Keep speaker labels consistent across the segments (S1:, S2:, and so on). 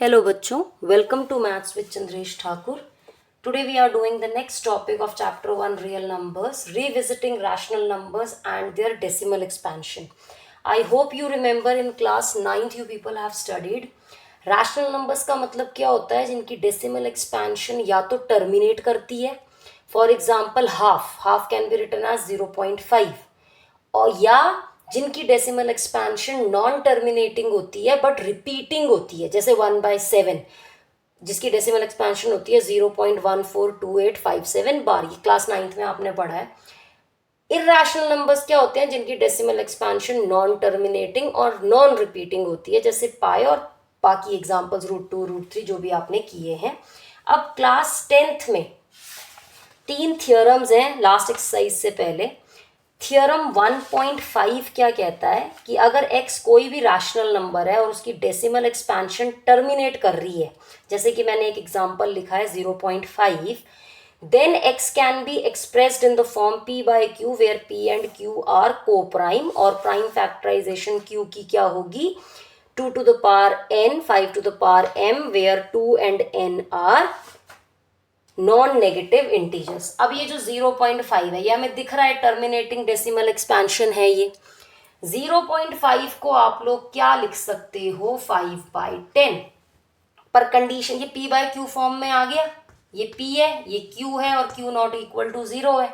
S1: Hello बच्चों, welcome to Maths with Chandresh Thakur. Today we are doing the next topic of chapter 1 real numbers, revisiting rational numbers and their decimal expansion. I hope you remember in class 9th you people have studied. Rational numbers का मतलब क्या होता है जिनकी decimal expansion या तो terminate करती है. For example half can be written as 0.5 और या जिनकी डेसिमल एक्सपेंशन नॉन टर्मिनेटिंग होती है बट रिपीटिंग होती है, जैसे 1/7 जिसकी डेसिमल एक्सपेंशन होती है 0.142857 बार. ये क्लास 9th में आपने पढ़ा है. इर्रेशनल नंबर्स क्या होते हैं जिनकी डेसिमल एक्सपेंशन नॉन टर्मिनेटिंग और नॉन रिपीटिंग होती है, जैसे पाई और बाकी एग्जांपल्स √2 √3 जो भी आपने किए हैं. अब क्लास 10th में 3 थियोरम्स हैं लास्ट एक्सरसाइज से पहले. थियोरम 1.5 क्या कहता है कि अगर x कोई भी रैशनल नंबर है और उसकी डेसिमल एक्सपेंशन टर्मिनेट कर रही है, जैसे कि मैंने एक एग्जांपल लिखा है 0.5, then x can be expressed in the form p by q where p and q are prime और प्राइम फैक्टराइजेशन q की क्या होगी 2 to the power n 5 to the power m where 2 and n are non negative integers. अब ये जो 0.5 है ये हमें दिख रहा है टर्मिनेटिंग डेसिमल एक्सपेंशन है. ये 0.5 को आप लोग क्या लिख सकते हो 5/10 पर कंडीशन ये p बाय q फॉर्म में आ गया. ये p है, ये q है और q नॉट इक्वल टू 0 है.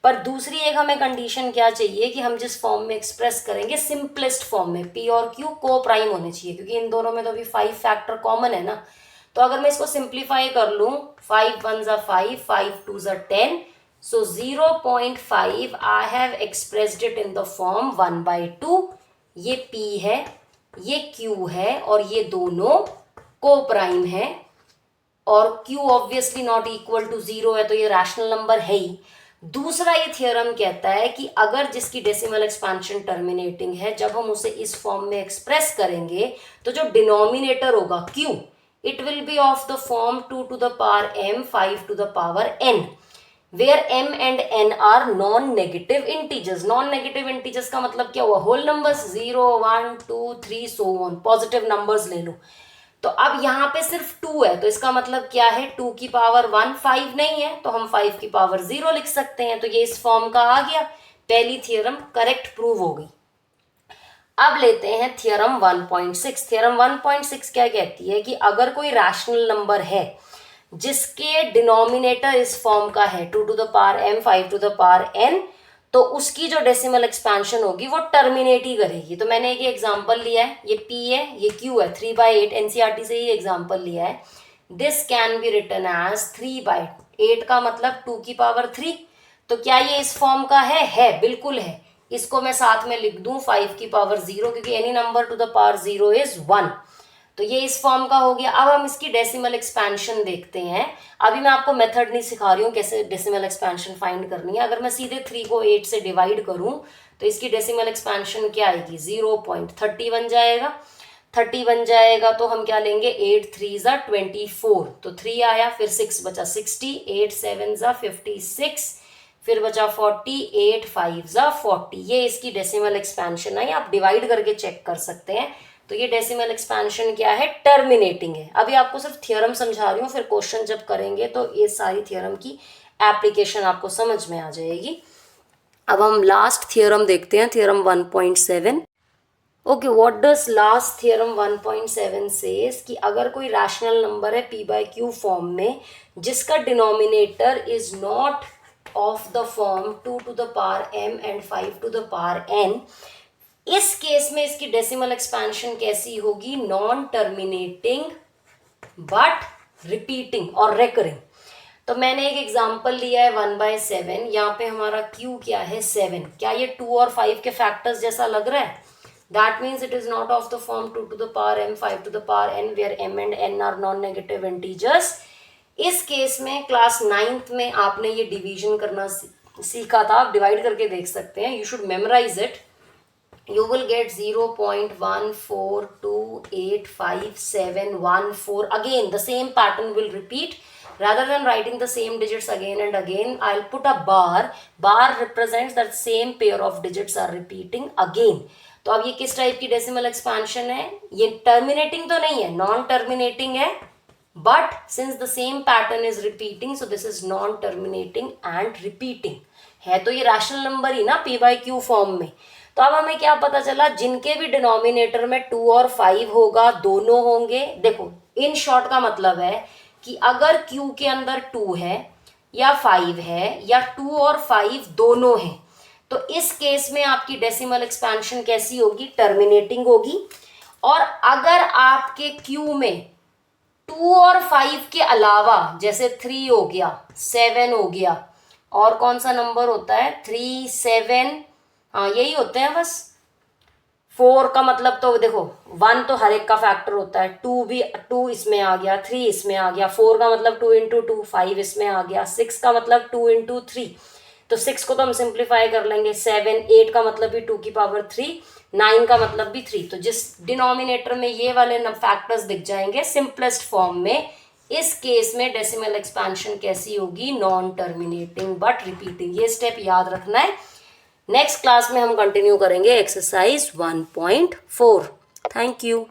S1: पर दूसरी एक हमें कंडीशन क्या चाहिए कि हम जिस फॉर्म में एक्सप्रेस करेंगे सिंपलेस्ट फॉर्म में p और q को प्राइम होने चाहिए, क्योंकि इन दोनों में तो अभी 5 फैक्टर कॉमन है ना. तो अगर मैं इसको सिंप्लीफाई कर लूं 5 1 5 5 2 10, सो 0.5 I have expressed it in the form 1/2. ये p है, ये q है और ये दोनों को प्राइम है और q obviously not equal to 0 है, तो ये रैशनल नंबर है ही. दूसरा ये थियोरम कहता है कि अगर जिसकी डेसिमल एक्सपेंशन टर्मिनेटिंग है, जब हम उसे इस फॉर्म में एक्सप्रेस करेंगे तो जो डिनोमिनेटर होगा q, it will be of the form 2 to the power m 5 to the power n where m and n are non-negative integers. non-negative integers का मतलब क्या हुआ, whole numbers 0 1 2 3 so on, positive numbers ले लो. तो अब यहाँ पे सिर्फ 2 है, तो इसका मतलब क्या है 2 की पावर 1 5 नहीं है, तो हम 5 की पावर 0 लिख सकते हैं. तो ये इस फॉर्म का आ गया. पहली थियोरम करेक्ट प्रूव हो गई. अब लेते हैं थियोरम 1.6. थियोरम 1.6 क्या कहती है कि अगर कोई रैशनल नंबर है जिसके डिनोमिनेटर इस फॉर्म का है 2 to the power m 5 to the power n, तो उसकी जो डेसिमल एक्सपेंशन होगी वो टर्मिनेट ही करेगी. तो मैंने एक एग्जांपल लिया है, ये p है, ये q है, 3/8 एनसीईआरटी से ही एग्जांपल लिया है. This can be written as 3/8 का मतलब 2 की पावर 3. तो क्या ये इस फॉर्म का है बिल्कुल है. इसको मैं साथ में लिख दूं 5 की पावर 0, क्योंकि any number two the power 0 is 1. तो ये इस फॉर्म का हो गया. अब हम इसकी डेसिमल एक्सपेंशन देखते हैं. अभी मैं आपको मेथड नहीं सिखा रही हूँ कैसे डेसिमल एक्सपेंशन फाइंड करनी है. अगर मैं सीधे 3 को 8 से डिवाइड करूं तो इसकी डेसिमल एक्सपेंशन क्या आएगी 0.30 बन जाएगा. 30 बन जाएगा तो हम क्या लेंगे 8 3 ज़ा 24, तो 3 आया, फिर 6 बचा 60, 8 7 ज़ा 56, फिर बचा 40, 8 5 ज़ा 40. ये इसकी डेसिमल एक्सपेंशन है, आप डिवाइड करके चेक कर सकते हैं. तो ये डेसिमल एक्सपेंशन क्या है, टर्मिनेटिंग है. अभी आपको सिर्फ थियोरम समझा रही हूँ, फिर क्वेश्चन जब करेंगे तो ये सारी थियोरम की एप्लीकेशन आपको समझ में आ जाएगी. अब हम लास्ट थियोरम देखते हैं, theorem 1.7. Okay, what does last theorem 1.7 says कि अगर कोई रैशनल नंबर है p बाय q फॉर्म में जिसका denominator is not of the form 2 to the power m and 5 to the power n, इस केस में इसकी डेसिमल एक्सपेंशन कैसी होगी, नॉन टर्मिनेटिंग बट रिपीटिंग और रेकरिंग. तो मैंने एक एग्जांपल लिया है 1/7. यहाँ पे हमारा q क्या है 7. क्या ये 2 और 5 के फैक्टर्स जैसा लग रहा है? That means it is not of the form 2 to the power m 5 to the power n where m and n are non negative integers. इस केस में क्लास 9th में आपने ये डिवीजन करना सीखा था, आप डिवाइड करके देख सकते हैं. You should memorise it. You will get 0.14285714. Again the same pattern will repeat. rather than writing the same digits again and again, I'll put a bar. Bar represents that same pair of digits are repeating again. तो अब ये किस type की decimal expansion है, ये terminating तो नहीं है, नॉन टर्मिनेटिंग है, but since the same pattern is repeating so this is non terminating and repeating. है तो ये रैशनल नंबर ही ना पी बाई क्यू फॉर्म में। तो अब हमें क्या पता चला, जिनके भी डिनोमिनेटर में 2 और 5 होगा दोनों होंगे। देखो इन शॉर्ट का मतलब है कि अगर Q के अंदर 2 है या 5 है या 2 और 5 दोनों हैं, तो इस केस में आपकी डेसिमल एक्सपेंशन कैसी होगी, टर्मिनेटिंग होगी। और अगर आपके Q में 2 और 5 के अलावा जैसे 3 हो गया, 7 हो गया, और कौन सा नंबर होता है 3, 7, हाँ यही होते हैं बस। 4 का मतलब तो देखो 1 तो हर एक का फैक्टर होता है, 2 भी, 2 इसमें आ गया, 3 इसमें आ गया, 4 का मतलब 2 इंटू 2, 5 इसमें आ गया, 6 का मतलब 2 इंटू 3, तो 6 को तो हम सिंप्लीफाई कर लेंगे, 7, 8 का मतलब भी 2 की पावर 3, 9 का मतलब भी 3। तो जिस डिनोमिनेटर में ये वाले फैक्टर्स दिख जाएंगे सिंपलेस्ट फॉर्म में, इस केस में डेसिमल एक्सपेंशन कैसी होगी, नॉन टर्मिनेटिंग बट रिपीटिंग। ये स्टेप याद रखना है। नेक्स्ट क्लास में हम कंटिन्यू करेंगे एक्सरसाइज 1.4। Thank you.